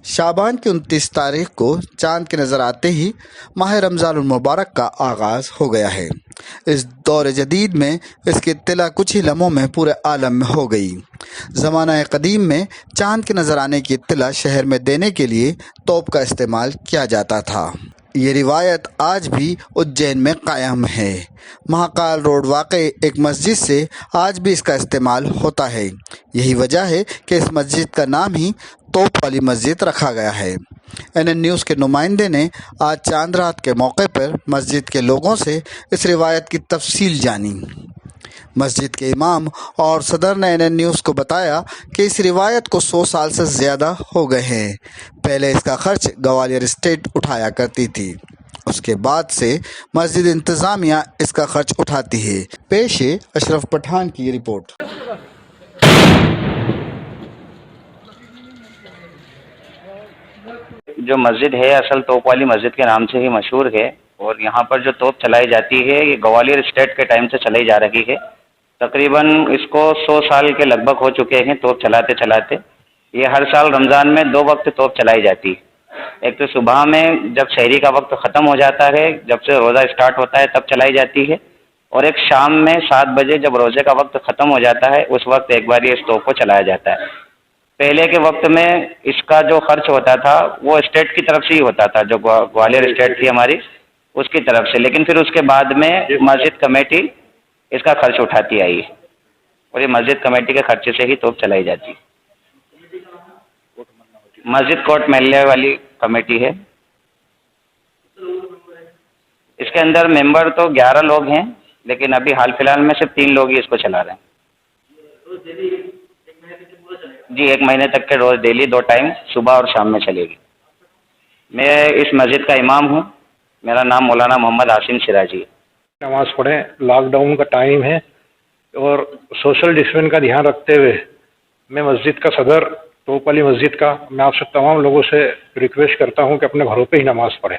शाबान की 29 तारीख को चांद के नज़र आते ही माह रमज़ान मुबारक का आगाज़ हो गया है। इस दौर जदीद में इसकी इत्तला कुछ ही लम्हों में पूरे आलम में हो गई। ज़माना कदीम में चांद के नज़र आने की इत्तला शहर में देने के लिए तोप का इस्तेमाल किया जाता था। ये रिवायत आज भी उज्जैन में कायम है। महाकाल रोड वाक़ई एक मस्जिद से आज भी इसका इस्तेमाल होता है। यही वजह है कि इस मस्जिद का नाम ही तोप वाली मस्जिद रखा गया है। एनएन न्यूज़ के नुमाइंदे ने आज चांद रात के मौके पर मस्जिद के लोगों से इस रिवायत की तफसील जानी। मस्जिद के इमाम और सदर ने एनएन न्यूज़ को बताया कि इस रिवायत को 100 साल से ज़्यादा हो गए हैं। पहले इसका खर्च ग्वालियर स्टेट उठाया करती थी, उसके बाद से मस्जिद इंतज़ामिया इसका खर्च उठाती है। पेश है अशरफ पठान की रिपोर्ट। जो मस्जिद है असल तोप वाली मस्जिद के नाम से ही मशहूर है और यहाँ पर जो तोप चलाई जाती है ये ग्वालियर स्टेट के टाइम से चलाई जा रही है। तकरीबन इसको 100 साल के लगभग हो चुके हैं तोप चलाते चलाते। ये हर साल रमज़ान में 2 वक्त तोप चलाई जाती है। एक तो सुबह में जब शहरी का वक्त ख़त्म हो जाता है, जब से रोज़ा स्टार्ट होता है तब चलाई जाती है, और एक शाम में 7 बजे जब रोज़े का वक्त ख़त्म हो जाता है उस वक्त एक बार इस तोप को चलाया जाता है। पहले के वक्त में इसका जो खर्च होता था वो स्टेट की तरफ से ही होता था, जो ग्वालियर स्टेट थी हमारी उसकी तरफ से, लेकिन फिर उसके बाद में मस्जिद कमेटी इसका खर्च उठाती आई है और ये मस्जिद कमेटी के खर्चे से ही तोप चलाई जाती है। मस्जिद कोट महल्ले वाली कमेटी है। इसके अंदर मेंबर तो 11 लोग हैं, लेकिन अभी हाल फिलहाल में सिर्फ 3 लोग ही इसको चला रहे हैं। जी 1 महीने तक के रोज़ डेली 2 टाइम सुबह और शाम में चलेगी। मैं इस मस्जिद का इमाम हूँ। मेरा नाम मौलाना मोहम्मद आसिम सिराजी है। नमाज़ पढ़ें, लॉकडाउन का टाइम है और सोशल डिस्टेंस का ध्यान रखते हुए मैं मस्जिद का सदर तोप वाली मस्जिद का मैं आपसे तमाम लोगों से रिक्वेस्ट करता हूँ कि अपने घरों पे ही नमाज़ पढ़ें।